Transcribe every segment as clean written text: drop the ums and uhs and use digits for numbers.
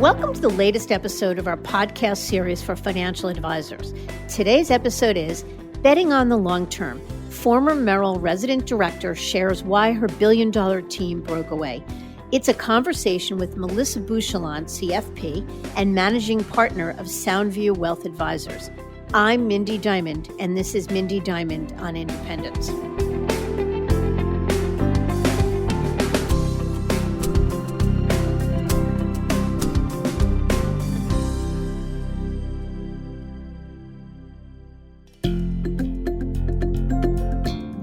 Welcome to the latest episode of our podcast series for financial advisors. Today's episode is Betting on the Long Term. Former Merrill resident director shares why her billion-dollar team broke away. It's a conversation with Melissa Bouchillon, CFP, and managing partner of Soundview Wealth Advisors. I'm Mindy Diamond, and this is Mindy Diamond on Independence.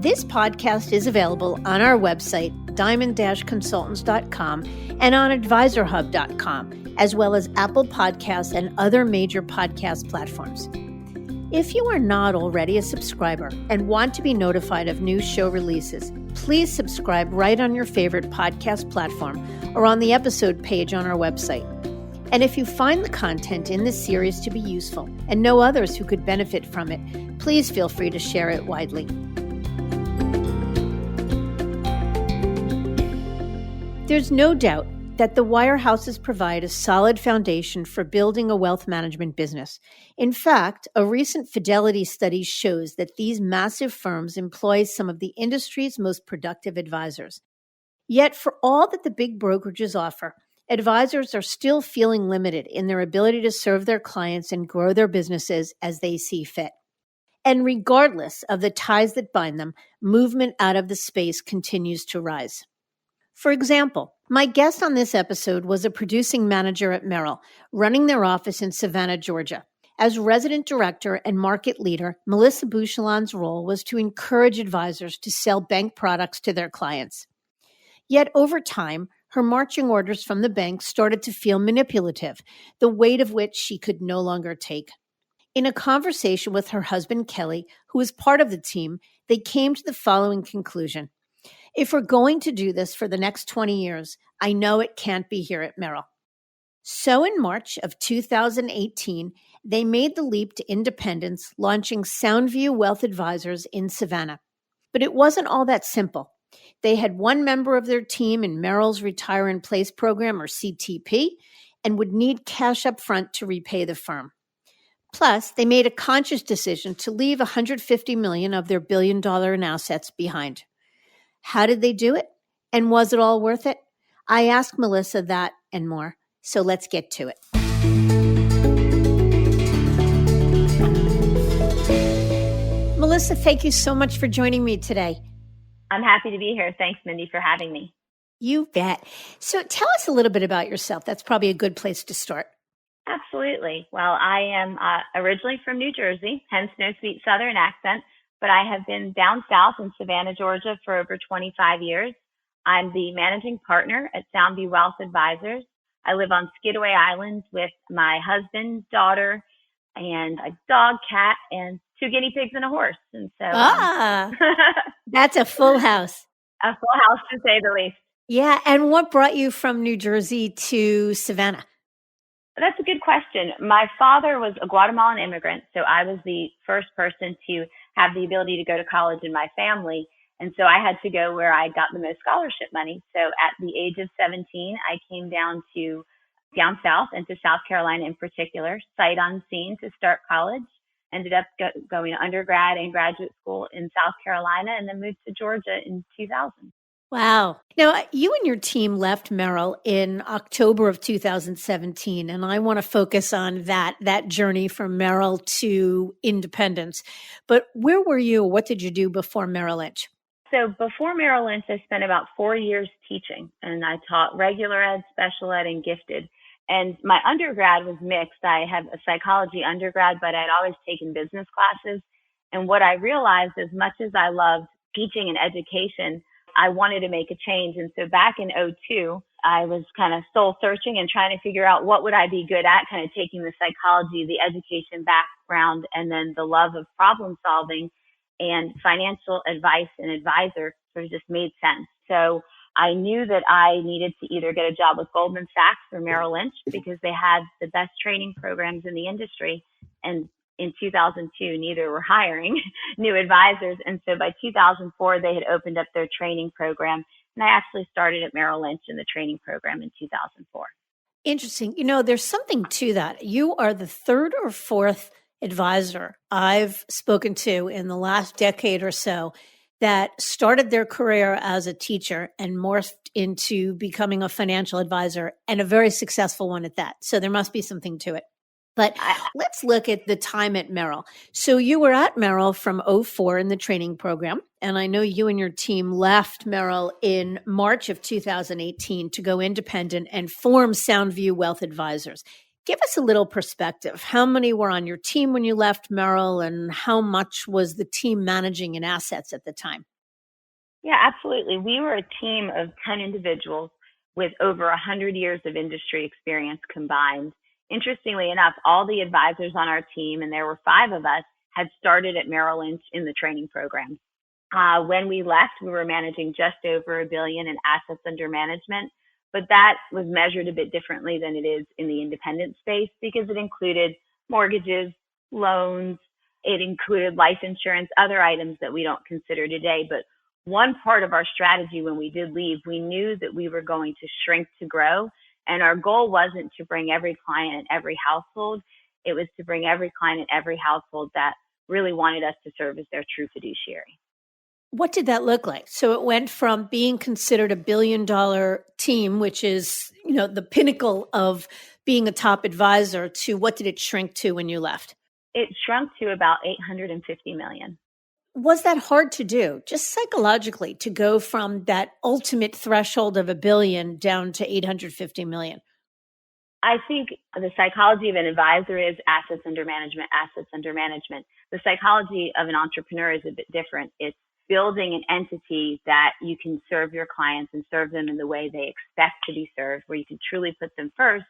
This podcast is available on our website, diamond-consultants.com, and on advisorhub.com, as well as Apple Podcasts and other major podcast platforms. If you are not already a subscriber and want to be notified of new show releases, please subscribe right on your favorite podcast platform or on the episode page on our website. And if you find the content in this series to be useful and know others who could benefit from it, please feel free to share it widely. There's no doubt that the wirehouses provide a solid foundation for building a wealth management business. In fact, a recent Fidelity study shows that these massive firms employ some of the industry's most productive advisors. Yet, for all that the big brokerages offer, advisors are still feeling limited in their ability to serve their clients and grow their businesses as they see fit. And regardless of the ties that bind them, movement out of the space continues to rise. For example, my guest on this episode was a producing manager at Merrill, running their office in Savannah, Georgia. As resident director and market leader, Melissa Bouchillon's role was to encourage advisors to sell bank products to their clients. Yet over time, her marching orders from the bank started to feel manipulative, the weight of which she could no longer take. In a conversation with her husband, Kelly, who was part of the team, they came to the following conclusion. If we're going to do this for the next 20 years, I know it can't be here at Merrill. So in March of 2018, they made the leap to independence, launching Soundview Wealth Advisors in Savannah. But it wasn't all that simple. They had one member of their team in Merrill's Retire in Place program, or CTP, and would need cash up front to repay the firm. Plus, they made a conscious decision to leave $150 million of their $1 billion in assets behind. How did they do it? And was it all worth it? I asked Melissa that and more. So let's get to it. Melissa, thank you so much for joining me today. I'm happy to be here. Thanks, Mindy, for having me. You bet. So tell us a little bit about yourself. That's probably a good place to start. Absolutely. Well, I am originally from New Jersey, hence no sweet Southern accent. But I have been down south in Savannah, Georgia for over 25 years. I'm the managing partner at Soundview Wealth Advisors. I live on Skidaway Island with my husband, daughter, and a dog, cat, and 2 guinea pigs and a horse. And so, that's a full house. A full house, to say the least. Yeah. And what brought you from New Jersey to Savannah? That's a good question. My father was a Guatemalan immigrant, so I was the first person to have the ability to go to college in my family. And so I had to go where I got the most scholarship money. So at the age of 17, I came down south and to South Carolina in particular, sight unseen to start college. Ended up going to undergrad and graduate school in South Carolina and then moved to Georgia in 2000. Wow. Now, you and your team left Merrill in October of 2017, and I want to focus on that journey from Merrill to independence. But where were you? What did you do before Merrill Lynch? So before Merrill Lynch, I spent about 4 years teaching, and I taught regular ed, special ed, and gifted. And my undergrad was mixed. I had a psychology undergrad, but I'd always taken business classes. And what I realized, as much as I loved teaching and education, I wanted to make a change. And so back in 2002, I was kind of soul searching and trying to figure out what would I be good at, kind of taking the psychology, the education background, and then the love of problem solving and financial advice and advisor sort of just made sense. So I knew that I needed to either get a job with Goldman Sachs or Merrill Lynch because they had the best training programs in the industry. And in 2002, neither were hiring new advisors. And so by 2004, they had opened up their training program. And I actually started at Merrill Lynch in the training program in 2004. Interesting. There's something to that. You are the third or fourth advisor I've spoken to in the last decade or so that started their career as a teacher and morphed into becoming a financial advisor, and a very successful one at that. So there must be something to it. But I, let's look at the time at Merrill. So you were at Merrill from '04 in the training program. And I know you and your team left Merrill in March of 2018 to go independent and form Soundview Wealth Advisors. Give us a little perspective. How many were on your team when you left Merrill, and how much was the team managing in assets at the time? Yeah, absolutely. We were a team of 10 individuals with over 100 years of industry experience combined. Interestingly enough, all the advisors on our team, and there were 5 of us, had started at Merrill Lynch in the training program. When we left, we were managing just over $1 billion in assets under management, but that was measured a bit differently than it is in the independent space because it included mortgages, loans, it included life insurance, other items that we don't consider today. But one part of our strategy when we did leave, we knew that we were going to shrink to grow. And our goal wasn't to bring every client in every household. It was to bring every client in every household that really wanted us to serve as their true fiduciary. What did that look like? So it went from being considered $1 billion team, which is, the pinnacle of being a top advisor, to what did it shrink to when you left? It shrunk to about $850 million. Was that hard to do, just psychologically, to go from that ultimate threshold of $1 billion down to $850 million? I think the psychology of an advisor is assets under management, assets under management. The psychology of an entrepreneur is a bit different. It's building an entity that you can serve your clients and serve them in the way they expect to be served, where you can truly put them first,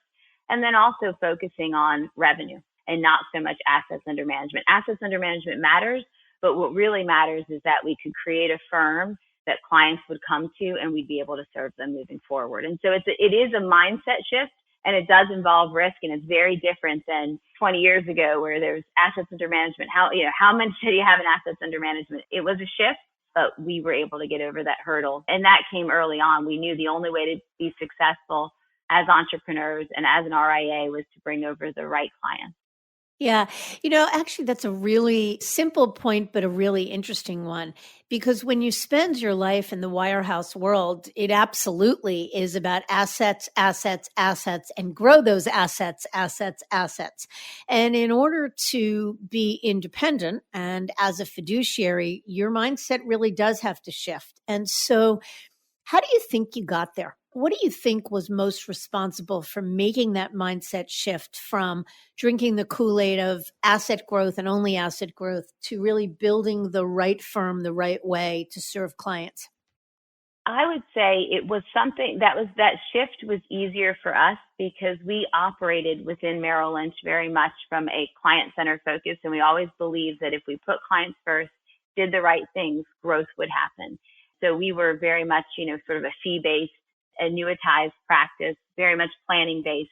and then also focusing on revenue and not so much assets under management. Assets under management matters, but what really matters is that we could create a firm that clients would come to and we'd be able to serve them moving forward. And so it is a mindset shift, and it does involve risk, and it's very different than 20 years ago where there's assets under management. How much do you have in assets under management? It was a shift, but we were able to get over that hurdle. And that came early on. We knew the only way to be successful as entrepreneurs and as an RIA was to bring over the right clients. Yeah. Actually, that's a really simple point, but a really interesting one. Because when you spend your life in the wirehouse world, it absolutely is about assets, assets, assets, and grow those assets, assets, assets. And in order to be independent and as a fiduciary, your mindset really does have to shift. And so, how do you think you got there? What do you think was most responsible for making that mindset shift from drinking the Kool-Aid of asset growth and only asset growth to really building the right firm the right way to serve clients? I would say it was something that shift was easier for us because we operated within Merrill Lynch very much from a client-centered focus. And we always believed that if we put clients first, did the right things, growth would happen. So we were very much, sort of a fee-based, annuitized practice, very much planning based.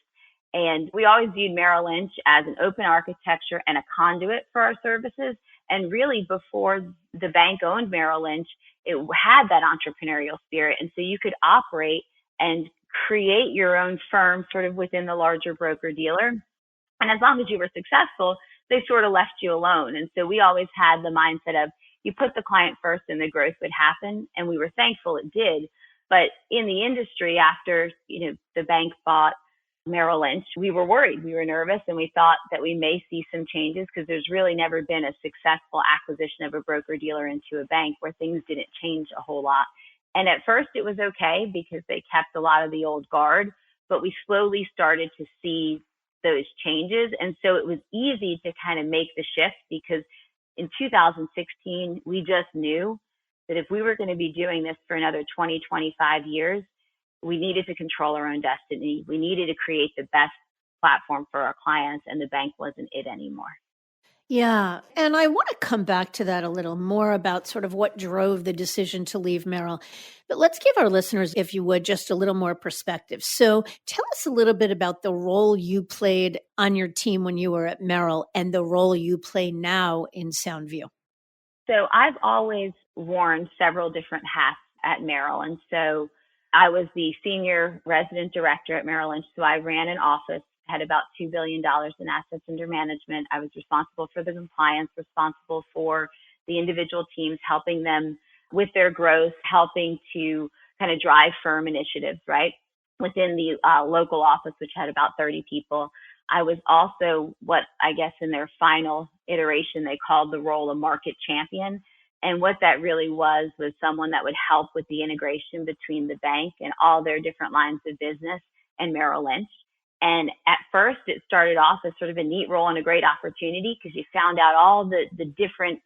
And we always viewed Merrill Lynch as an open architecture and a conduit for our services. And really before the bank owned Merrill Lynch, it had that entrepreneurial spirit. And so you could operate and create your own firm sort of within the larger broker dealer. And as long as you were successful, they sort of left you alone. And so we always had the mindset of you put the client first and the growth would happen. And we were thankful it did. But in the industry, after, the bank bought Merrill Lynch, we were worried, we were nervous, and we thought that we may see some changes because there's really never been a successful acquisition of a broker dealer into a bank where things didn't change a whole lot. And at first it was okay because they kept a lot of the old guard, but we slowly started to see those changes. And so it was easy to kind of make the shift because in 2016, we just knew that if we were going to be doing this for another 20, 25 years, we needed to control our own destiny. We needed to create the best platform for our clients, and the bank wasn't it anymore. Yeah. And I want to come back to that a little more about sort of what drove the decision to leave Merrill. But let's give our listeners, if you would, just a little more perspective. So tell us a little bit about the role you played on your team when you were at Merrill and the role you play now in Soundview. So I've always worn several different hats at Merrill. And so I was the senior resident director at Merrill Lynch, so I ran an office, had about $2 billion in assets under management. I was responsible for the compliance, responsible for the individual teams, helping them with their growth, helping to kind of drive firm initiatives, right? Within the local office, which had about 30 people. I was also what I guess in their final iteration, they called the role of market champion. And what that really was someone that would help with the integration between the bank and all their different lines of business and Merrill Lynch. And at first, it started off as sort of a neat role and a great opportunity because you found out all the different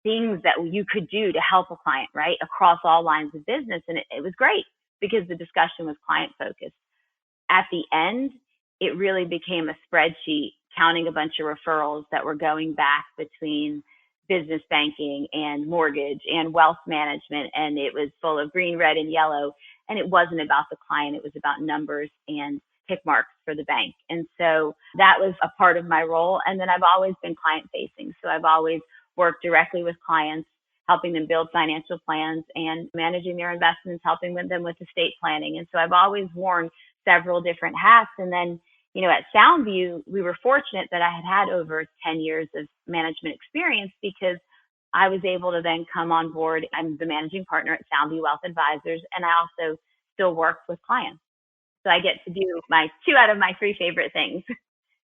things that you could do to help a client, right, across all lines of business. And it was great because the discussion was client focused. At the end, it really became a spreadsheet counting a bunch of referrals that were going back between business banking and mortgage and wealth management. And it was full of green, red, and yellow. And it wasn't about the client. It was about numbers and tick marks for the bank. And so that was a part of my role. And then I've always been client facing. So I've always worked directly with clients, helping them build financial plans and managing their investments, helping them with estate planning. And so I've always worn several different hats. And then, at Soundview, we were fortunate that I had over 10 years of management experience because I was able to then come on board. I'm the managing partner at Soundview Wealth Advisors, and I also still work with clients. So I get to do my 2 out of my 3 favorite things,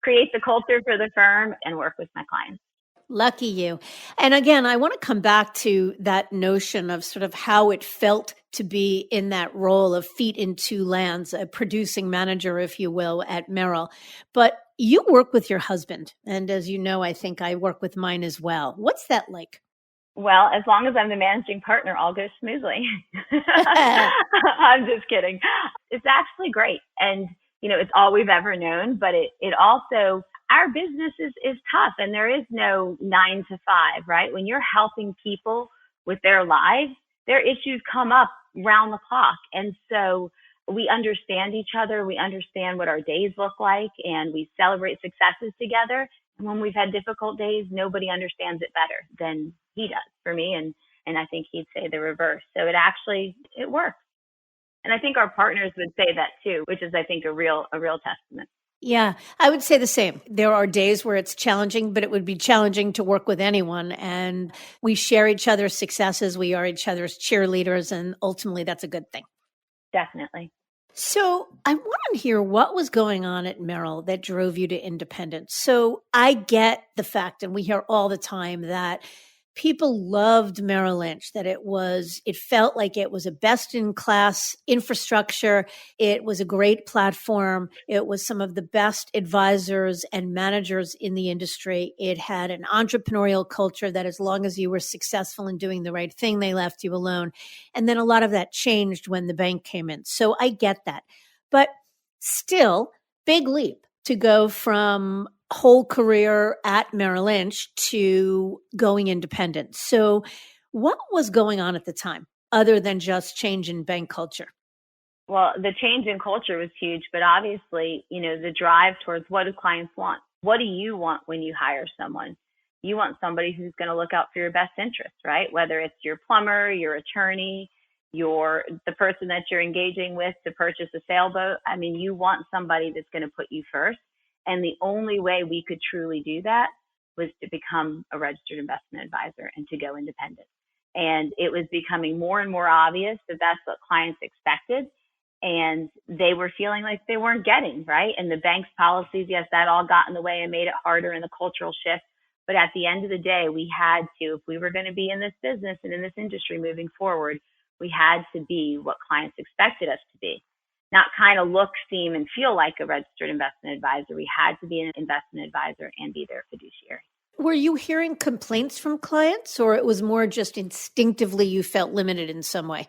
create the culture for the firm and work with my clients. Lucky you. And again, I want to come back to that notion of sort of how it felt to be in that role of feet in 2 lands, a producing manager, if you will, at Merrill. But you work with your husband. And as you know, I think I work with mine as well. What's that like? Well, as long as I'm the managing partner, all goes smoothly. I'm just kidding. It's actually great. And, it's all we've ever known, but it also, our business is tough and there is no 9 to 5, right? When you're helping people with their lives, their issues come up round the clock. And so we understand each other. We understand what our days look like and we celebrate successes together. And when we've had difficult days, nobody understands it better than he does for me. And I think he'd say the reverse. So it works. And I think our partners would say that too, which is, I think, a real testament. Yeah, I would say the same. There are days where it's challenging, but it would be challenging to work with anyone. And we share each other's successes. We are each other's cheerleaders. And ultimately, that's a good thing. Definitely. So I want to hear what was going on at Merrill that drove you to independence. So I get the fact, and we hear all the time that people loved Merrill Lynch, that it felt like it was a best in class infrastructure. It was a great platform. It was some of the best advisors and managers in the industry. It had an entrepreneurial culture that as long as you were successful in doing the right thing, they left you alone. And then a lot of that changed when the bank came in. So I get that. But still, big leap to go from whole career at Merrill Lynch to going independent. So what was going on at the time other than just change in bank culture? Well, the change in culture was huge, but obviously, the drive towards what do clients want? What do you want when you hire someone? You want somebody who's going to look out for your best interests, right? Whether it's your plumber, your attorney, the person that you're engaging with to purchase a sailboat. I mean, you want somebody that's going to put you first. And the only way we could truly do that was to become a registered investment advisor and to go independent. And it was becoming more and more obvious that that's what clients expected. And they were feeling like they weren't getting, right? And the bank's policies, yes, that all got in the way and made it harder in the cultural shift. But at the end of the day, we had to, if we were going to be in this business and in this industry moving forward, we had to be what clients expected us to be. Not kind of look, seem, and feel like a registered investment advisor. We had to be an investment advisor and be their fiduciary. Were you hearing complaints from clients, or it was more just instinctively you felt limited in some way?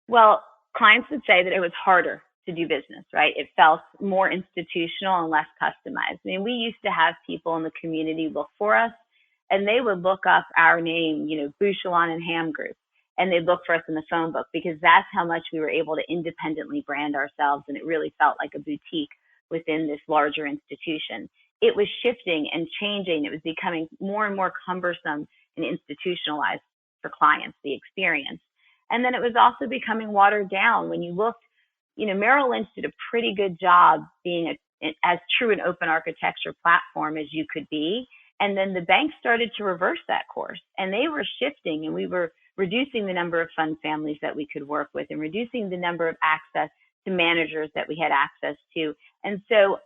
Well, clients would say that it was harder to do business, right? It felt more institutional and less customized. I mean, we used to have people in the community look for us, and they would look up our name, Bouchillon and Ham Group. And they'd look for us in the phone book because that's how much we were able to independently brand ourselves. And it really felt like a boutique within this larger institution. It was shifting and changing. It was becoming more and more cumbersome and institutionalized for clients, the experience. And then it was also becoming watered down. When you looked, Merrill Lynch did a pretty good job being as true an open architecture platform as you could be. And then the banks started to reverse that course, and they were shifting, and we were reducing the number of fund families that we could work with and reducing the number of access to managers that we had access to. And so,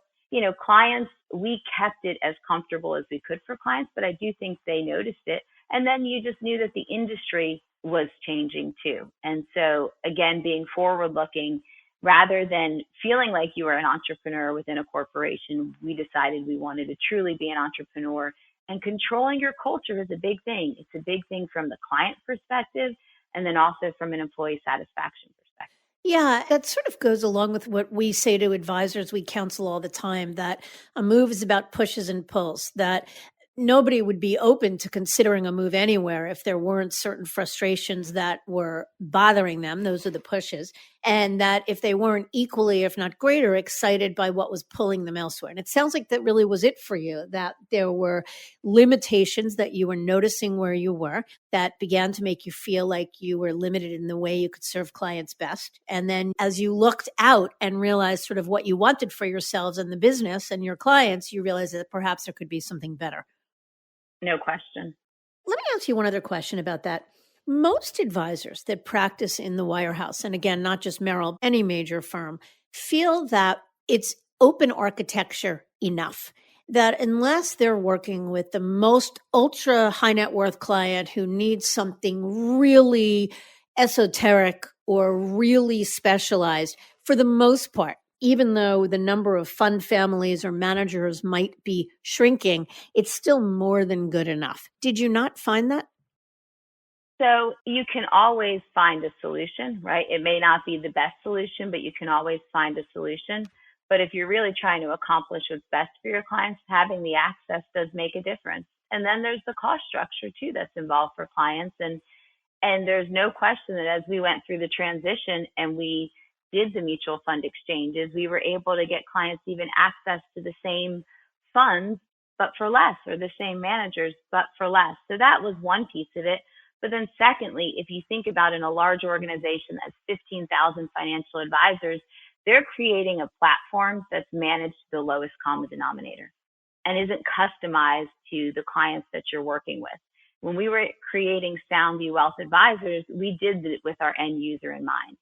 clients, we kept it as comfortable as we could for clients, but I do think they noticed it. And then you just knew that the industry was changing too. And so, again, being forward looking, rather than feeling like you were an entrepreneur within a corporation, we decided we wanted to truly be an entrepreneur. And controlling your culture is a big thing. It's a big thing from the client perspective, and then also from an employee satisfaction perspective. Yeah, that sort of goes along with what we say to advisors we counsel all the time, that a move is about pushes and pulls, that nobody would be open to considering a move anywhere if there weren't certain frustrations that were bothering them. Those are the pushes. And that if they weren't equally, if not greater, excited by what was pulling them elsewhere. And it sounds like that really was it for you, that there were limitations that you were noticing where you were that began to make you feel like you were limited in the way you could serve clients best. And then as you looked out and realized sort of what you wanted for yourselves and the business and your clients, you realized that perhaps there could be something better. No question. Let me ask you one other question about that. Most advisors that practice in the wirehouse, and again, not just Merrill, any major firm, feel that it's open architecture enough. That unless they're working with the most ultra high net worth client who needs something really esoteric or really specialized, for the most part, even though the number of fund families or managers might be shrinking, it's still more than good enough. Did you not find that? So you can always find a solution, right? It may not be the best solution, but you can always find a solution. But if you're really trying to accomplish what's best for your clients, having the access does make a difference. And then there's the cost structure too that's involved for clients. And there's no question that as we went through the transition and we did the mutual fund exchanges, we were able to get clients even access to the same funds, but for less, or the same managers, but for less. So that was one piece of it. But then secondly, if you think about in a large organization that's 15,000 financial advisors, they're creating a platform that's managed to the lowest common denominator and isn't customized to the clients that you're working with. When we were creating Soundview Wealth Advisors, we did it with our end user in mind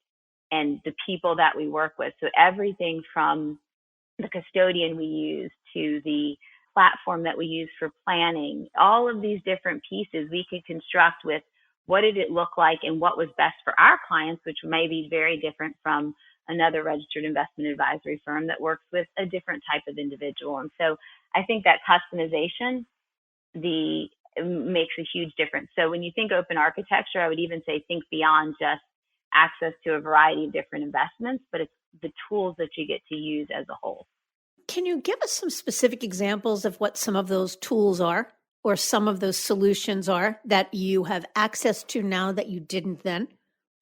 and the people that we work with. So everything from the custodian we use to the platform that we use for planning, all of these different pieces we could construct with what did it look like and what was best for our clients, which may be very different from another registered investment advisory firm that works with a different type of individual. And so I think that customization makes a huge difference. So when you think open architecture, I would even say think beyond just access to a variety of different investments, but it's the tools that you get to use as a whole. Can you give us some specific examples of what some of those tools are or some of those solutions are that you have access to now that you didn't then?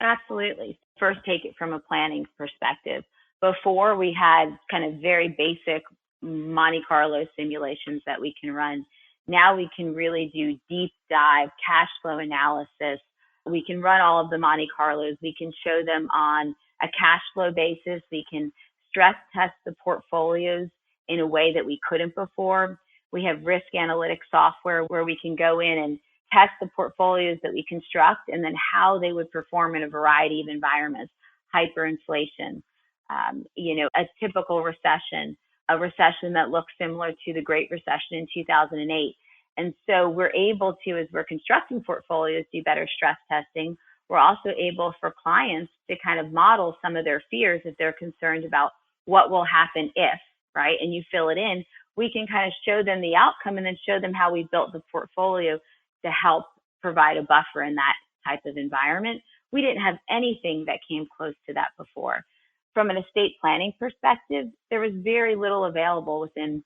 Absolutely. First, take it from a planning perspective. Before, we had kind of very basic Monte Carlo simulations that we can run. Now we can really do deep dive cash flow analysis. We can run all of the Monte Carlos. We can show them on a cash flow basis. We can stress test the portfolios in a way that we couldn't before. We have risk analytics software where we can go in and test the portfolios that we construct and then how they would perform in a variety of environments, hyperinflation, a typical recession, a recession that looks similar to the Great Recession in 2008. And so we're able to, as we're constructing portfolios, do better stress testing. We're also able for clients to kind of model some of their fears if they're concerned about what will happen if, right? And you fill it in. We can kind of show them the outcome and then show them how we built the portfolio to help provide a buffer in that type of environment. We didn't have anything that came close to that before. From an estate planning perspective, there was very little available within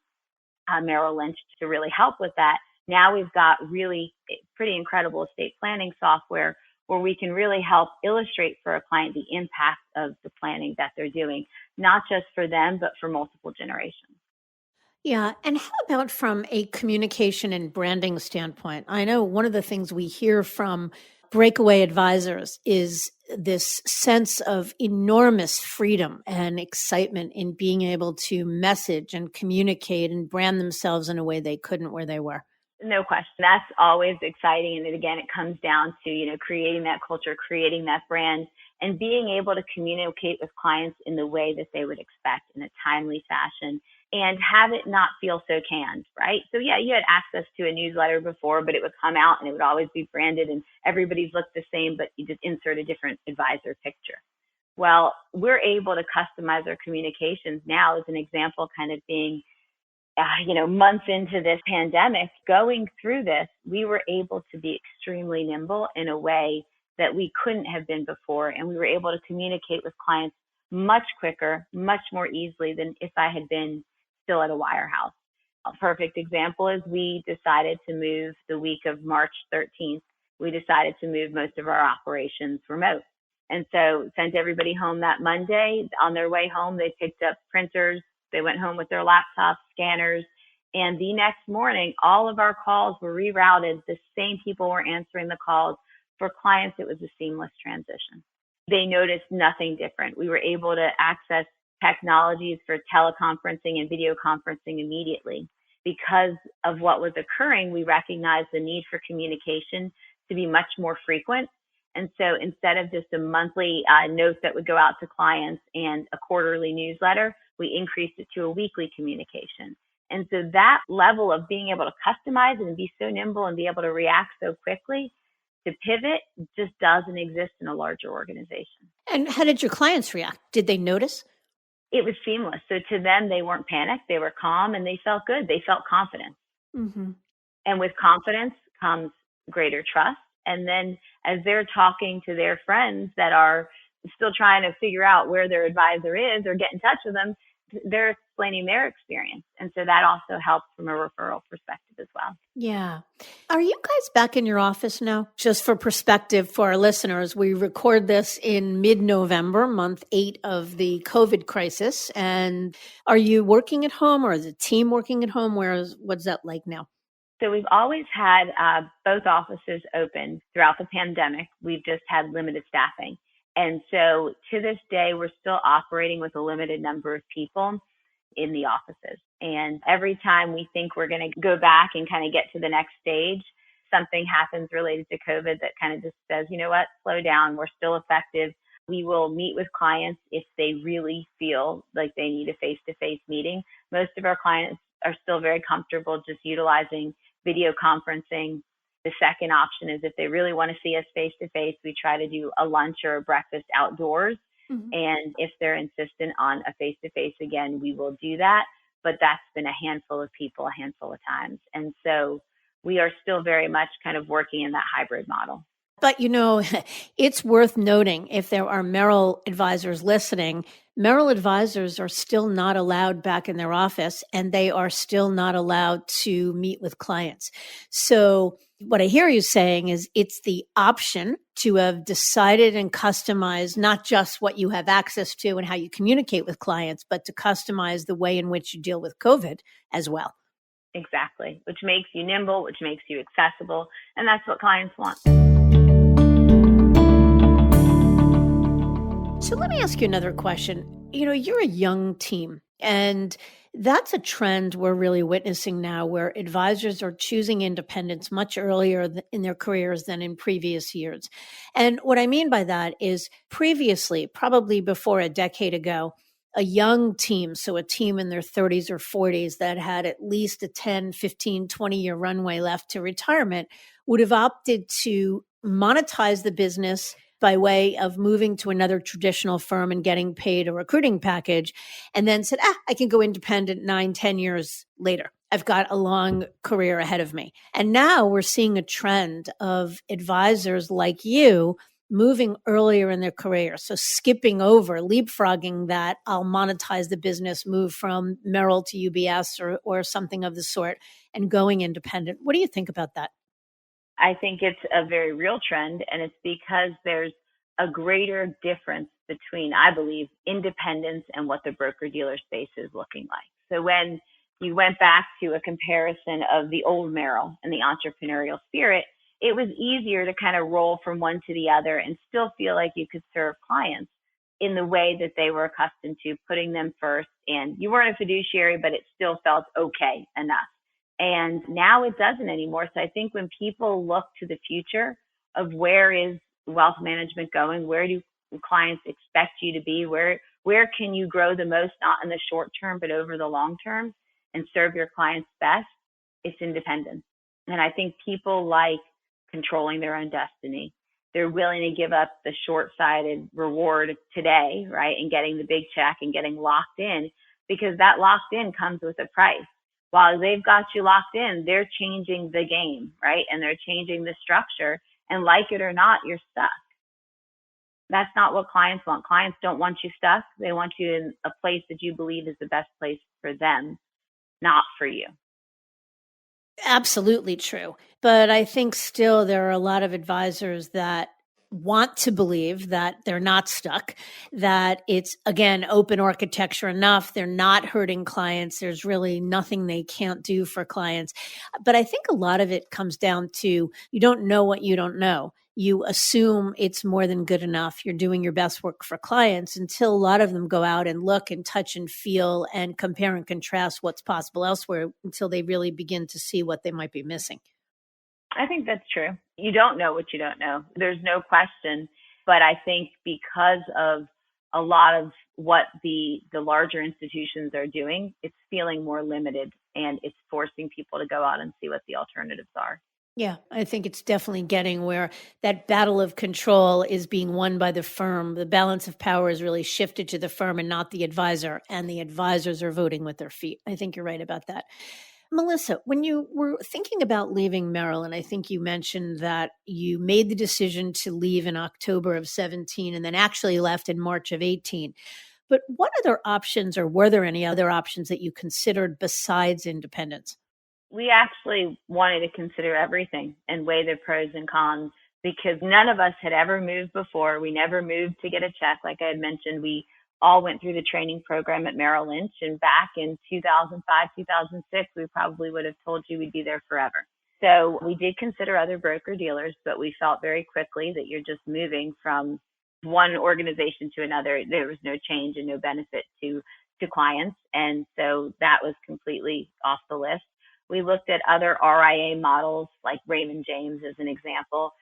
Merrill Lynch to really help with that. Now we've got really pretty incredible estate planning software where we can really help illustrate for a client the impact of the planning that they're doing, not just for them, but for multiple generations. Yeah. And how about from a communication and branding standpoint? I know one of the things we hear from breakaway advisors is this sense of enormous freedom and excitement in being able to message and communicate and brand themselves in a way they couldn't where they were. No question. That's always exciting. And again, it comes down to, creating that culture, creating that brand, and being able to communicate with clients in the way that they would expect in a timely fashion and have it not feel so canned, right? So yeah, you had access to a newsletter before, but it would come out and it would always be branded and everybody's looked the same, but you just insert a different advisor picture. Well, we're able to customize our communications now, as an example, kind of being months into this pandemic, going through this, we were able to be extremely nimble in a way that we couldn't have been before. And we were able to communicate with clients much quicker, much more easily than if I had been still at a wirehouse. A perfect example is we decided to move the week of March 13th. We decided to move most of our operations remote. And so sent everybody home that Monday. On their way home, they picked up printers. They went home with their laptops, scanners, and the next morning, all of our calls were rerouted. The same people were answering the calls. For clients, it was a seamless transition. They noticed nothing different. We were able to access technologies for teleconferencing and video conferencing immediately. Because of what was occurring, we recognized the need for communication to be much more frequent. And so instead of just a monthly note that would go out to clients and a quarterly newsletter, we increased it to a weekly communication. And so that level of being able to customize and be so nimble and be able to react so quickly to pivot just doesn't exist in a larger organization. And how did your clients react? Did they notice? It was seamless. So to them, they weren't panicked. They were calm and they felt good. They felt confident. Mm-hmm. And with confidence comes greater trust. And then as they're talking to their friends that are still trying to figure out where their advisor is or get in touch with them, they're explaining their experience. And so that also helps from a referral perspective as well. Yeah. Are you guys back in your office now? Just for perspective for our listeners, we record this in mid-November, month 8 of the COVID crisis. And are you working at home or is the team working at home? What's that like now? So we've always had both offices open throughout the pandemic. We've just had limited staffing. And so to this day, we're still operating with a limited number of people in the offices. And every time we think we're going to go back and kind of get to the next stage, something happens related to COVID that kind of just says, you know what, slow down. We're still effective. We will meet with clients if they really feel like they need a face-to-face meeting. Most of our clients are still very comfortable just utilizing video conferencing. The second option is if they really want to see us face-to-face, we try to do a lunch or a breakfast outdoors. Mm-hmm. And if they're insistent on a face-to-face again, we will do that. But that's been a handful of people, a handful of times. And so we are still very much kind of working in that hybrid model. But, it's worth noting, if there are Merrill advisors listening, Merrill advisors are still not allowed back in their office, and they are still not allowed to meet with clients. So what I hear you saying is it's the option to have decided and customized not just what you have access to and how you communicate with clients, but to customize the way in which you deal with COVID as well. Exactly, which makes you nimble, which makes you accessible, and that's what clients want. So let me ask you another question. You're a young team, and that's a trend we're really witnessing now where advisors are choosing independence much earlier in their careers than in previous years. And what I mean by that is previously, probably before a decade ago, a young team, so a team in their 30s or 40s that had at least a 10, 15, 20-year runway left to retirement would have opted to monetize the business by way of moving to another traditional firm and getting paid a recruiting package, and then said, I can go independent 9, 10 years later. I've got a long career ahead of me. And now we're seeing a trend of advisors like you moving earlier in their career. So skipping over, leapfrogging that I'll monetize the business, move from Merrill to UBS or something of the sort, and going independent. What do you think about that? I think it's a very real trend, and it's because there's a greater difference between, I believe, independence and what the broker-dealer space is looking like. So when you went back to a comparison of the old Merrill and the entrepreneurial spirit, it was easier to kind of roll from one to the other and still feel like you could serve clients in the way that they were accustomed to, putting them first. And you weren't a fiduciary, but it still felt okay enough. And now it doesn't anymore. So I think when people look to the future of where is wealth management going, where do clients expect you to be, where can you grow the most, not in the short term, but over the long term, and serve your clients best, it's independence. And I think people like controlling their own destiny. They're willing to give up the short-sighted reward today, right, and getting the big check and getting locked in, because that locked in comes with a price. While they've got you locked in, they're changing the game, right, and they're changing the structure. And like it or not, you're stuck. That's not what clients want. Clients don't want you stuck. They want you in a place that you believe is the best place for them, not for you. Absolutely true. But I think still there are a lot of advisors that want to believe that they're not stuck, that it's, again, open architecture enough. They're not hurting clients. There's really nothing they can't do for clients. But I think a lot of it comes down to you don't know what you don't know. You assume it's more than good enough. You're doing your best work for clients until a lot of them go out and look and touch and feel and compare and contrast what's possible elsewhere until they really begin to see what they might be missing. I think that's true. You don't know what you don't know. There's no question. But I think because of a lot of what the larger institutions are doing, it's feeling more limited, and it's forcing people to go out and see what the alternatives are. Yeah, I think it's definitely getting where that battle of control is being won by the firm. The balance of power is really shifted to the firm and not the advisor, and the advisors are voting with their feet. I think you're right about that. Melissa, when you were thinking about leaving Merrill, and I think you mentioned that you made the decision to leave in October of 17 and then actually left in March of 18. But what other options, or were there any other options that you considered besides independence? We actually wanted to consider everything and weigh the pros and cons, because none of us had ever moved before. We never moved to get a check. Like I had mentioned, we all went through the training program at Merrill Lynch. And back in 2005, 2006, we probably would have told you we'd be there forever. So we did consider other broker dealers, but we felt very quickly that you're just moving from one organization to another. There was no change and no benefit to clients. And so that was completely off the list. We looked at other RIA models like Raymond James as an example.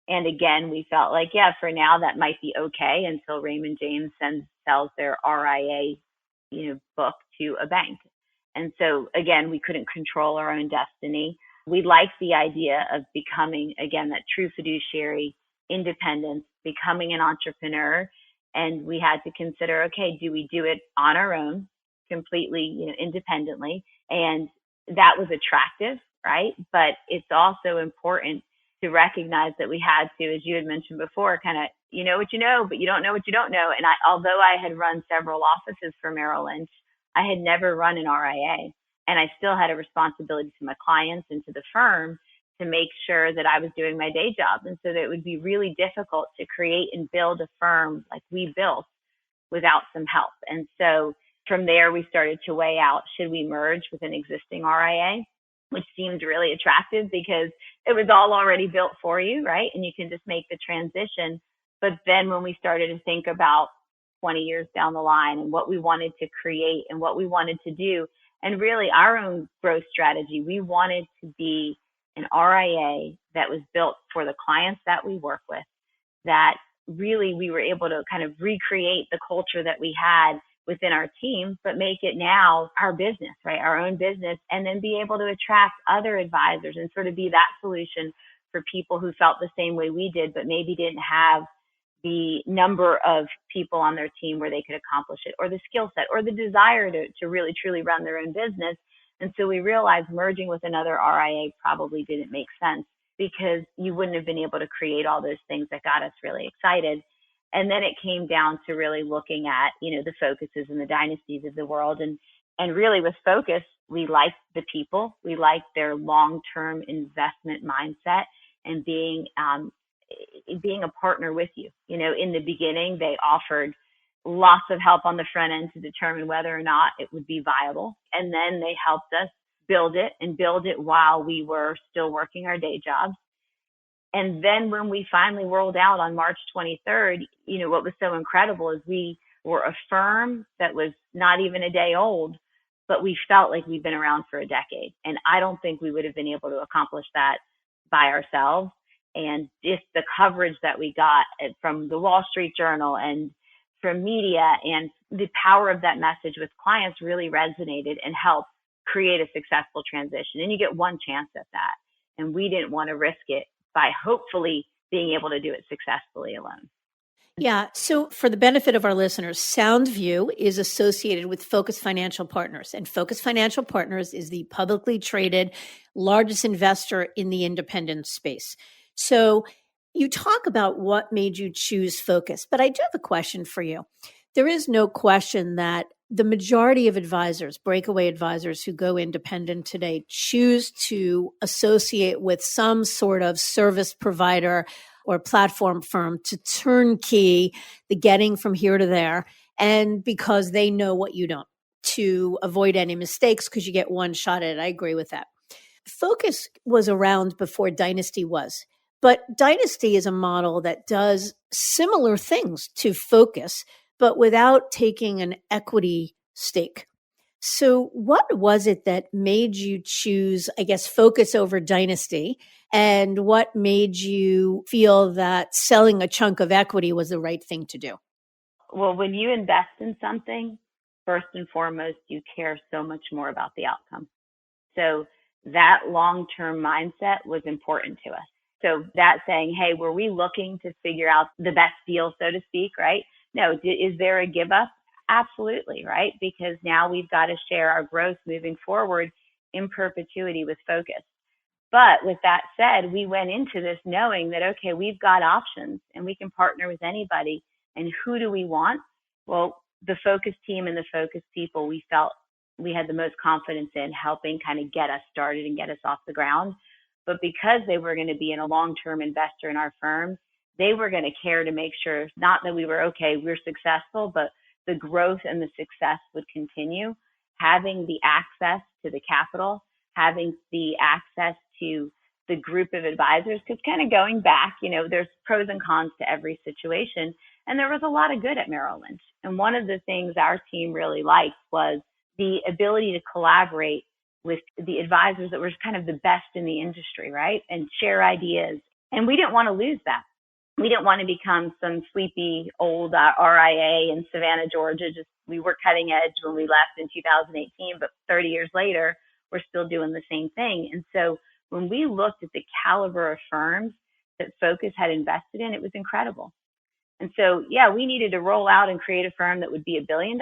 And again, we felt like, yeah, for now that might be okay until Raymond James sells their RIA, book to a bank. And so again, we couldn't control our own destiny. We liked the idea of becoming, again, that true fiduciary independence, becoming an entrepreneur. And we had to consider, okay, do we do it on our own, completely, independently? And that was attractive, right? But it's also important to recognize that we had to, as you had mentioned before, kind of, you know what you know, but you don't know what you don't know. And although I had run several offices for Merrill Lynch, I had never run an RIA. And I still had a responsibility to my clients and to the firm to make sure that I was doing my day job. And so that it would be really difficult to create and build a firm like we built without some help. And so from there, we started to weigh out, should we merge with an existing RIA, which seemed really attractive because it was all already built for you, right? And you can just make the transition. But then when we started to think about 20 years down the line and what we wanted to create and what we wanted to do, and really our own growth strategy, we wanted to be an RIA that was built for the clients that we work with, that really we were able to kind of recreate the culture that we had within our team, but make it now our business, right? Our own business, and then be able to attract other advisors and sort of be that solution for people who felt the same way we did, but maybe didn't have the number of people on their team where they could accomplish it, or the skill set, or the desire to really, truly run their own business. And so we realized merging with another RIA probably didn't make sense, because you wouldn't have been able to create all those things that got us really excited. And then it came down to really looking at, the focuses and the dynasties of the world. And really with Focus, we liked the people, we liked their long-term investment mindset, and being a partner with you. In the beginning, they offered lots of help on the front end to determine whether or not it would be viable. And then they helped us build it while we were still working our day jobs. And then when we finally rolled out on March 23rd, what was so incredible is we were a firm that was not even a day old, but we felt like we'd been around for a decade. And I don't think we would have been able to accomplish that by ourselves. And just the coverage that we got from the Wall Street Journal and from media, and the power of that message with clients really resonated and helped create a successful transition. And you get one chance at that. And we didn't want to risk it by hopefully being able to do it successfully alone. Yeah. So for the benefit of our listeners, SoundView is associated with Focus Financial Partners, and Focus Financial Partners is the publicly traded largest investor in the independent space. So you talk about what made you choose Focus, but I do have a question for you. There is no question that the majority of advisors, breakaway advisors who go independent today, choose to associate with some sort of service provider or platform firm to turnkey the getting from here to there. And because they know what you don't, to avoid any mistakes, because you get one shot at it. I agree with that. Focus was around before Dynasty was. But Dynasty is a model that does similar things to Focus, but without taking an equity stake. So what was it that made you choose, I guess, Focus over Dynasty? And what made you feel that selling a chunk of equity was the right thing to do? Well, when you invest in something, first and foremost, you care so much more about the outcome. So that long-term mindset was important to us. So that saying, hey, were we looking to figure out the best deal, so to speak, right? No, is there a give up? Absolutely, right? Because now we've got to share our growth moving forward in perpetuity with Focus. But with that said, we went into this knowing that, okay, we've got options and we can partner with anybody. And who do we want? Well, the Focus team and the Focus people, we felt we had the most confidence in helping kind of get us started and get us off the ground. But because they were going to be a long-term investor in our firm, they were going to care to make sure not that we were, okay, we're successful, but the growth and the success would continue. Having the access to the capital, having the access to the group of advisors, because kind of going back, there's pros and cons to every situation. And there was a lot of good at Merrill Lynch. And one of the things our team really liked was the ability to collaborate with the advisors that were kind of the best in the industry, right? And share ideas. And we didn't want to lose that. We didn't want to become some sleepy old RIA in Savannah, Georgia. We were cutting edge when we left in 2018, but 30 years later, we're still doing the same thing. And so when we looked at the caliber of firms that Focus had invested in, it was incredible. And so, yeah, we needed to roll out and create a firm that would be $1 billion.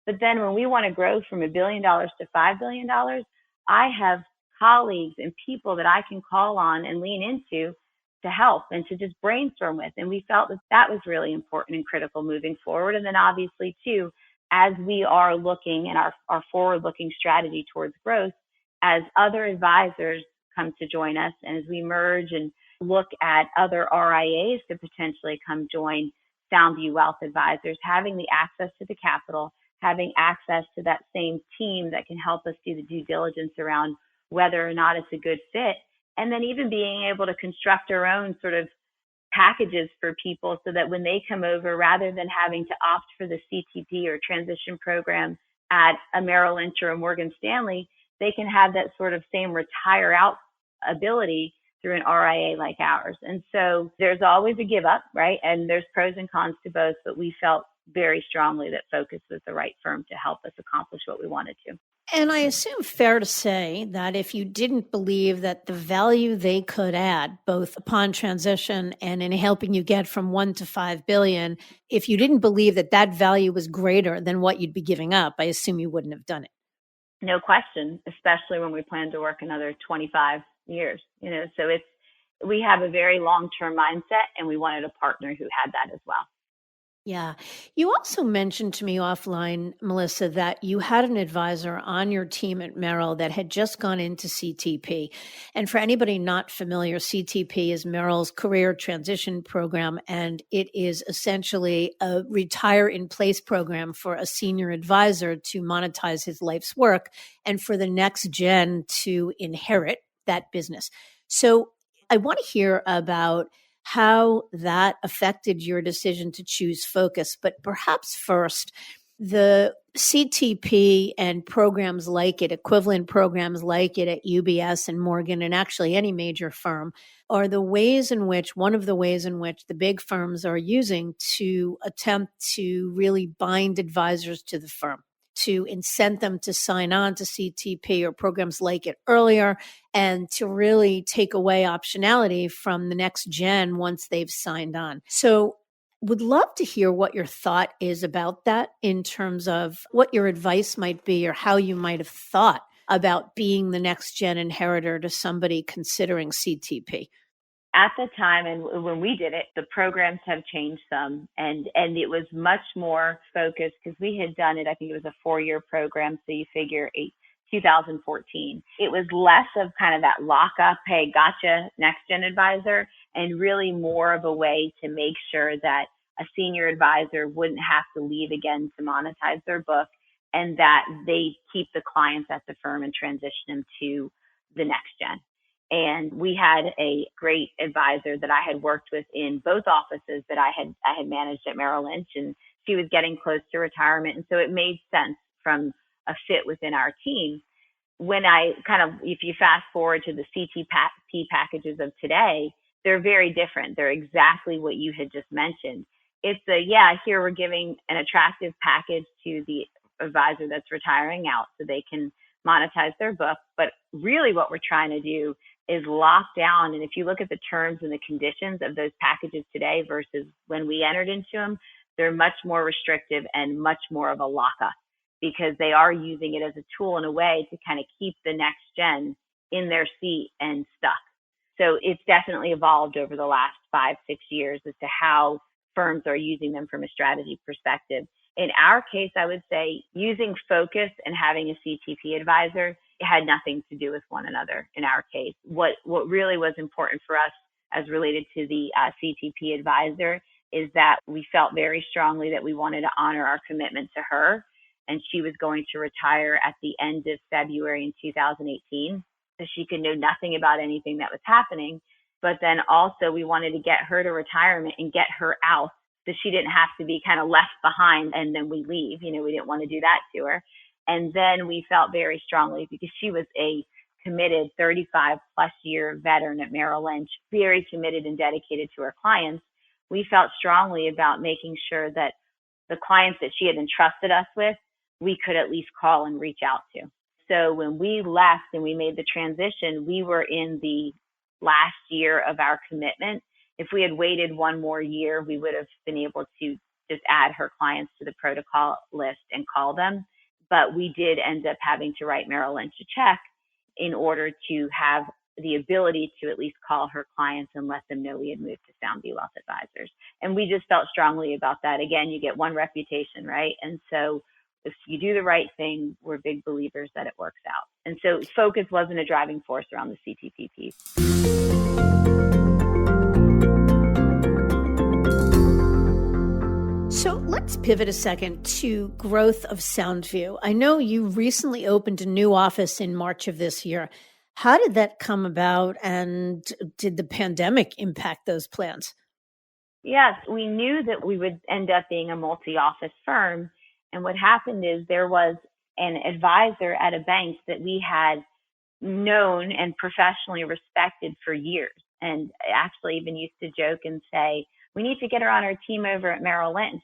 But then when we want to grow from $1 billion to $5 billion, I have colleagues and people that I can call on and lean into to help and to just brainstorm with. And we felt that that was really important and critical moving forward. And then obviously, too, as we are looking at our forward-looking strategy towards growth, as other advisors come to join us and as we merge and look at other RIAs to potentially come join SoundView Wealth Advisors, having the access to the capital, having access to that same team that can help us do the due diligence around whether or not it's a good fit, and then even being able to construct our own sort of packages for people so that when they come over, rather than having to opt for the CTP or transition program at a Merrill Lynch or a Morgan Stanley, they can have that sort of same retire out ability through an RIA like ours. And so there's always a give up, right? And there's pros and cons to both, but we felt very strongly that Focus was the right firm to help us accomplish what we wanted to. And I assume fair to say that if you didn't believe that the value they could add, both upon transition and in helping you get from 1 to 5 billion, if you didn't believe that that value was greater than what you'd be giving up, I assume you wouldn't have done it. No question, especially when we plan to work another 25 years. So we have a very long-term mindset, and we wanted a partner who had that as well. Yeah. You also mentioned to me offline, Melissa, that you had an advisor on your team at Merrill that had just gone into CTP. And for anybody not familiar, CTP is Merrill's career transition program, and it is essentially a retire in place program for a senior advisor to monetize his life's work and for the next gen to inherit that business. So I want to hear about how that affected your decision to choose focus. But perhaps first, the CTP and programs like it, equivalent programs like it at UBS and Morgan, and actually any major firm, are the ways in which, one of the ways in which the big firms are using to attempt to really bind advisors to the firm, to incent them to sign on to CTP or programs like it earlier, and to really take away optionality from the next gen once they've signed on. So would love to hear what your thought is about that in terms of what your advice might be or how you might have thought about being the next gen inheritor to somebody considering CTP. At the time, and when we did it, the programs have changed some, and it was much more focused because we had done it. I think it was a 4-year program, so you figure 2014. It was less of kind of that lockup, hey, gotcha, next gen advisor, and really more of a way to make sure that a senior advisor wouldn't have to leave again to monetize their book, and that they keep the clients at the firm and transition them to the next gen. And we had a great advisor that I had worked with in both offices that I had managed at Merrill Lynch, and she was getting close to retirement. And so it made sense from a fit within our team. When I if you fast forward to the CTP packages of today, they're very different. They're exactly what you had just mentioned. It's here we're giving an attractive package to the advisor that's retiring out so they can monetize their book. But really what we're trying to do is lock down. And if you look at the terms and the conditions of those packages today versus when we entered into them, they're much more restrictive and much more of a lockup because they are using it as a tool in a way to kind of keep the next gen in their seat and stuck. So it's definitely evolved over the last 5-6 years as to how firms are using them from a strategy perspective. In our case, I would say using focus and having a CTP advisor, it had nothing to do with one another in our case. What really was important for us as related to the CTP advisor is that we felt very strongly that we wanted to honor our commitment to her, and she was going to retire at the end of February in 2018. So she could know nothing about anything that was happening. But then also we wanted to get her to retirement and get her out so she didn't have to be kind of left behind and then we leave. We didn't want to do that to her. And then we felt very strongly because she was a committed 35 plus year veteran at Merrill Lynch, very committed and dedicated to her clients. We felt strongly about making sure that the clients that she had entrusted us with, we could at least call and reach out to. So when we left and we made the transition, we were in the last year of our commitment. If we had waited one more year, we would have been able to just add her clients to the protocol list and call them. But we did end up having to write Merrill Lynch a check in order to have the ability to at least call her clients and let them know we had moved to Soundview Wealth Advisors. And we just felt strongly about that. Again, you get one reputation, right? And so if you do the right thing, we're big believers that it works out. And so focus wasn't a driving force around the CTP piece. So let's pivot a second to growth of Soundview. I know you recently opened a new office in March of this year. How did that come about, and did the pandemic impact those plans? Yes, we knew that we would end up being a multi-office firm. And what happened is there was an advisor at a bank that we had known and professionally respected for years. And actually even used to joke and say, we need to get her on our team over at Merrill Lynch.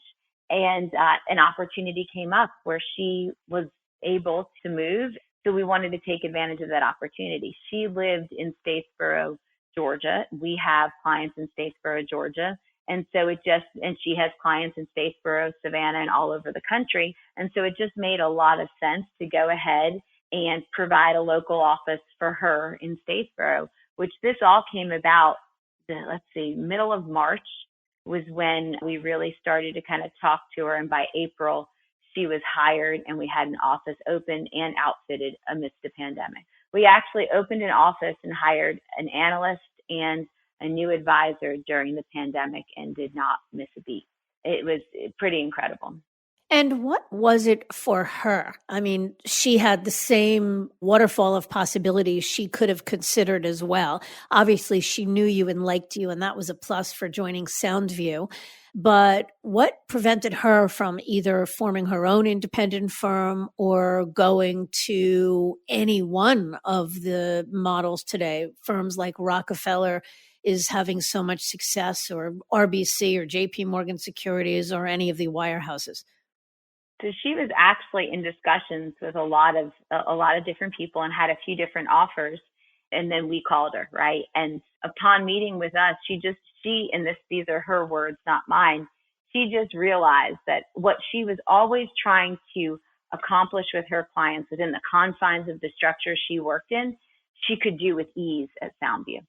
And an opportunity came up where she was able to move. So we wanted to take advantage of that opportunity. She lived in Statesboro, Georgia. We have clients in Statesboro, Georgia. And so and she has clients in Statesboro, Savannah, and all over the country. And so it just made a lot of sense to go ahead and provide a local office for her in Statesboro, which this all came about, middle of March was when we really started to kind of talk to her. And by April, she was hired and we had an office open and outfitted amidst the pandemic. We actually opened an office and hired an analyst and a new advisor during the pandemic and did not miss a beat. It was pretty incredible. And what was it for her? I mean, she had the same waterfall of possibilities she could have considered as well. Obviously, she knew you and liked you, and that was a plus for joining Soundview. But what prevented her from either forming her own independent firm or going to any one of the models today? Firms like Rockefeller is having so much success, or RBC or JP Morgan Securities or any of the wirehouses. So she was actually in discussions with a lot of different people and had a few different offers. And then we called her, right? And upon meeting with us, these are her words, not mine. She just realized that what she was always trying to accomplish with her clients within the confines of the structure she worked in, she could do with ease at Soundview.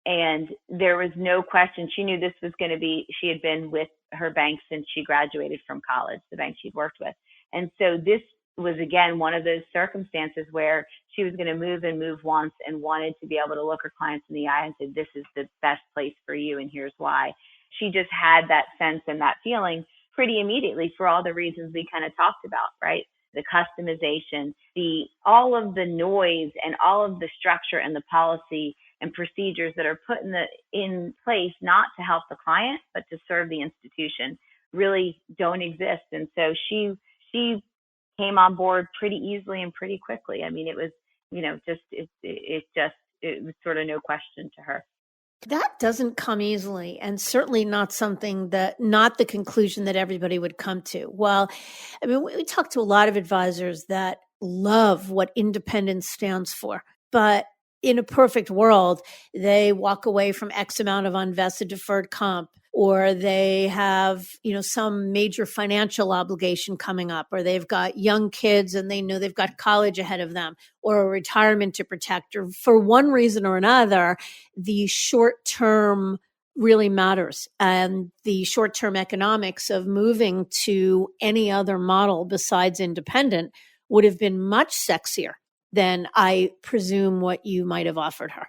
And there was no question. She knew this was going to be, she had been with her bank since she graduated from college, the bank she'd worked with. And so this was, again, one of those circumstances where she was going to move and move once and wanted to be able to look her clients in the eye and say, this is the best place for you, and here's why. She just had that sense and that feeling pretty immediately for all the reasons we kind of talked about, right? The customization, all of the noise and all of the structure and the policy and procedures that are put in place not to help the client, but to serve the institution really don't exist. And so she came on board pretty easily and pretty quickly. I mean, it was, it was sort of no question to her. That doesn't come easily, and certainly not not the conclusion that everybody would come to. Well, I mean, we talk to a lot of advisors that love what independence stands for, but in a perfect world, they walk away from X amount of unvested deferred comp, or they have, some major financial obligation coming up, or they've got young kids and they know they've got college ahead of them, or a retirement to protect, or for one reason or another, the short term really matters. And the short term economics of moving to any other model besides independent would have been much sexier than, I presume, what you might have offered her.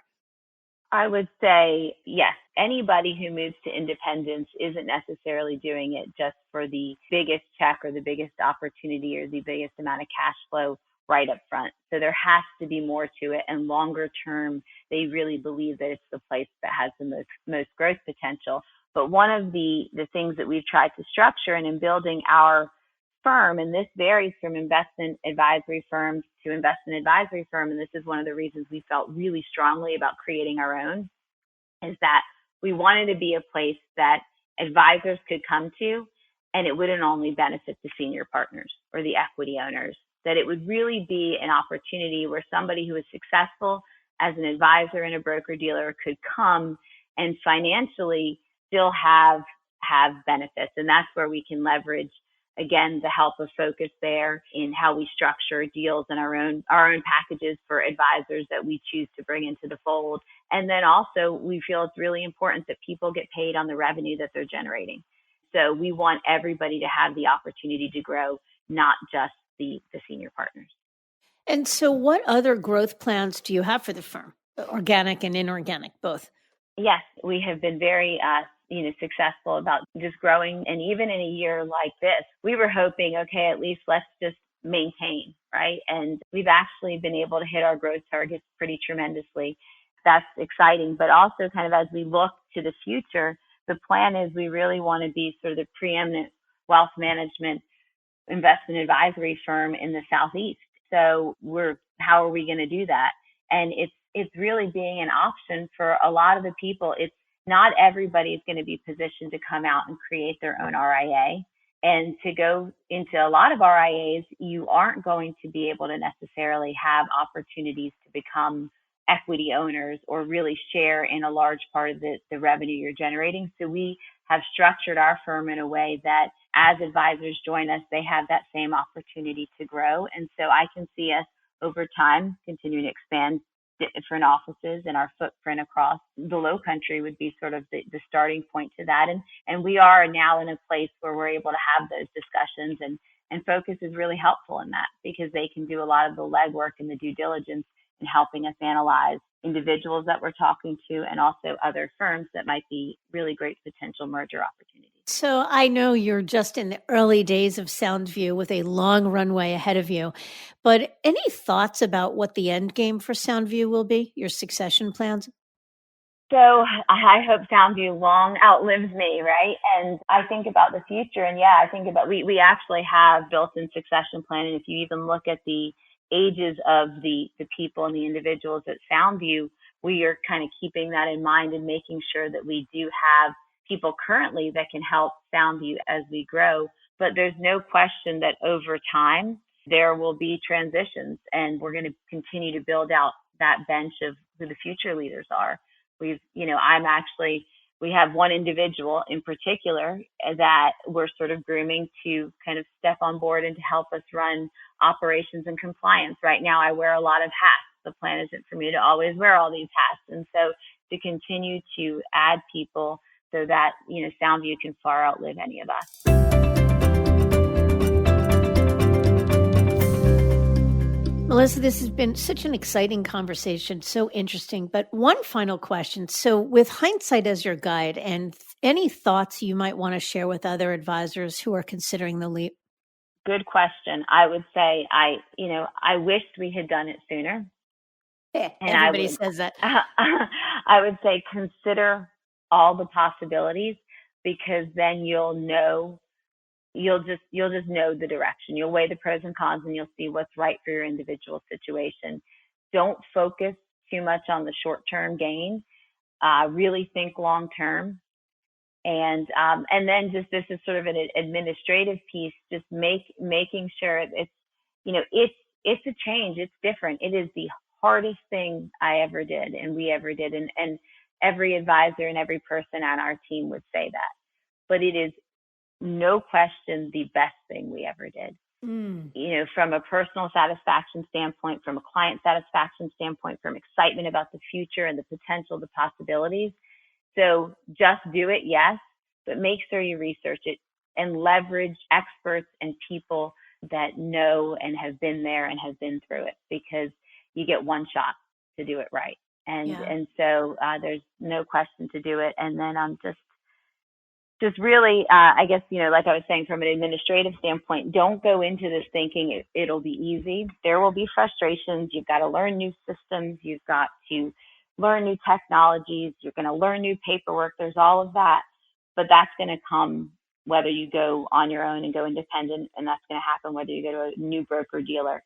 I would say, yes, anybody who moves to independence isn't necessarily doing it just for the biggest check or the biggest opportunity or the biggest amount of cash flow right up front. So there has to be more to it. And longer term, they really believe that it's the place that has the most growth potential. But one of the things that we've tried to structure and in building our firm, and this varies from investment advisory firms to investment advisory firm, and this is one of the reasons we felt really strongly about creating our own, is that we wanted to be a place that advisors could come to, and it wouldn't only benefit the senior partners or the equity owners, that it would really be an opportunity where somebody who is successful as an advisor and a broker-dealer could come and financially still have benefits. And that's where we can leverage, again, the help of Focus there in how we structure deals and our own packages for advisors that we choose to bring into the fold. And then also we feel it's really important that people get paid on the revenue that they're generating. So we want everybody to have the opportunity to grow, not just the senior partners. And so what other growth plans do you have for the firm? Organic and inorganic, both? Yes, we have been very successful about just growing. And even in a year like this, we were hoping, okay, at least let's just maintain, right? And we've actually been able to hit our growth targets pretty tremendously. That's exciting. But also kind of as we look to the future, the plan is we really want to be sort of the preeminent wealth management investment advisory firm in the Southeast. So how are we going to do that? And it's really being an option for a lot of the people. It's not everybody is going to be positioned to come out and create their own RIA. And to go into a lot of RIAs, you aren't going to be able to necessarily have opportunities to become equity owners or really share in a large part of the revenue you're generating. So we have structured our firm in a way that as advisors join us, they have that same opportunity to grow. And so I can see us over time continuing to expand different offices, and our footprint across the low country would be sort of the starting point to that. And we are now in a place where we're able to have those discussions, and Focus is really helpful in that because they can do a lot of the legwork and the due diligence in helping us analyze individuals that we're talking to and also other firms that might be really great potential merger opportunities. So I know you're just in the early days of Soundview with a long runway ahead of you, but any thoughts about what the end game for Soundview will be, your succession plans? So I hope Soundview long outlives me, right? And I think about the future, and I think about, we actually have built-in succession plan. And if you even look at the ages of the people and the individuals at Soundview, we are kind of keeping that in mind and making sure that we do have people currently that can help Soundview as we grow. But there's no question that over time, there will be transitions, and we're going to continue to build out that bench of who the future leaders are. We have one individual in particular that we're sort of grooming to kind of step on board and to help us run operations and compliance. Right now, I wear a lot of hats. The plan isn't for me to always wear all these hats. And so to continue to add people so that, Soundview can far outlive any of us. Melissa, this has been such an exciting conversation, so interesting. But one final question. So with hindsight as your guide, and any thoughts you might want to share with other advisors who are considering the leap? Good question. I would say I wished we had done it sooner. Yeah, everybody says that. I would say consider all the possibilities, because then you'll just know the direction. You'll weigh the pros and cons, and you'll see what's right for your individual situation. Don't focus too much on the short-term gain. Really think long-term. And then just, this is sort of an administrative piece, just making sure it's a change. It's different. It is the hardest thing I ever did and we ever did. And every advisor and every person on our team would say that. But it is no question the best thing we ever did. From a personal satisfaction standpoint, from a client satisfaction standpoint, from excitement about the future and the potential, the possibilities. So just do it, yes, but make sure you research it and leverage experts and people that know and have been there and have been through it, because you get one shot to do it right. And so there's no question to do it. And then just really, I guess, like I was saying, from an administrative standpoint, don't go into this thinking it'll be easy. There will be frustrations. You've got to learn new systems. You've got to learn new technologies. You're going to learn new paperwork. There's all of that. But that's going to come whether you go on your own and go independent, and that's going to happen whether you go to a new broker dealer.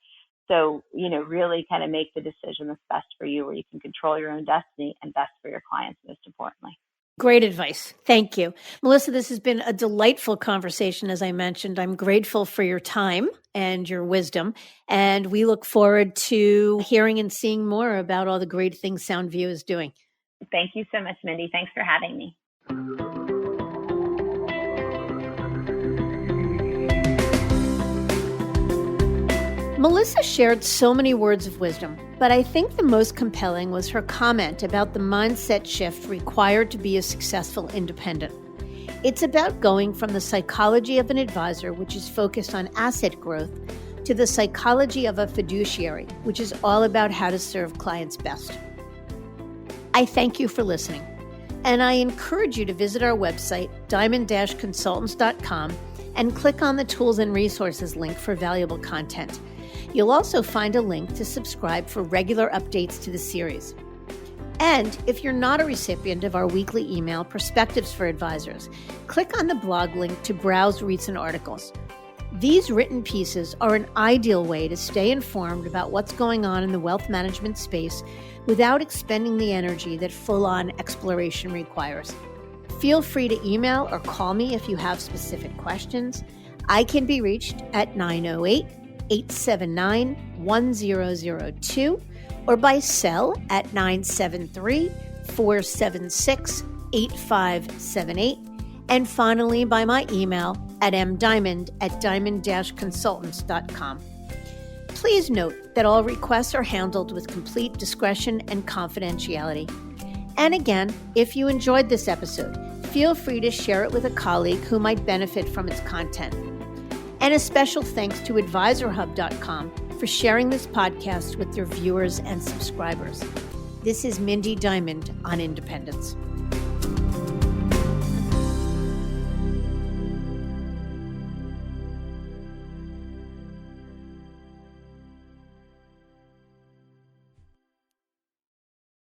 So, really kind of make the decision that's best for you, where you can control your own destiny and best for your clients, most importantly. Great advice. Thank you. Melissa, this has been a delightful conversation. As I mentioned, I'm grateful for your time and your wisdom, and we look forward to hearing and seeing more about all the great things Soundview is doing. Thank you so much, Mindy. Thanks for having me. Melissa shared so many words of wisdom, but I think the most compelling was her comment about the mindset shift required to be a successful independent. It's about going from the psychology of an advisor, which is focused on asset growth, to the psychology of a fiduciary, which is all about how to serve clients best. I thank you for listening, and I encourage you to visit our website, diamond-consultants.com, and click on the Tools and Resources link for valuable content. You'll also find a link to subscribe for regular updates to the series. And if you're not a recipient of our weekly email, Perspectives for Advisors, click on the blog link to browse recent articles. These written pieces are an ideal way to stay informed about what's going on in the wealth management space without expending the energy that full-on exploration requires. Feel free to email or call me if you have specific questions. I can be reached at 908-879-1002 or by cell at 973-476-8578. And finally, by my email at mdiamond@diamond-consultants.com. Please note that all requests are handled with complete discretion and confidentiality. And again, if you enjoyed this episode, feel free to share it with a colleague who might benefit from its content. And a special thanks to AdvisorHub.com for sharing this podcast with their viewers and subscribers. This is Mindy Diamond on Independence.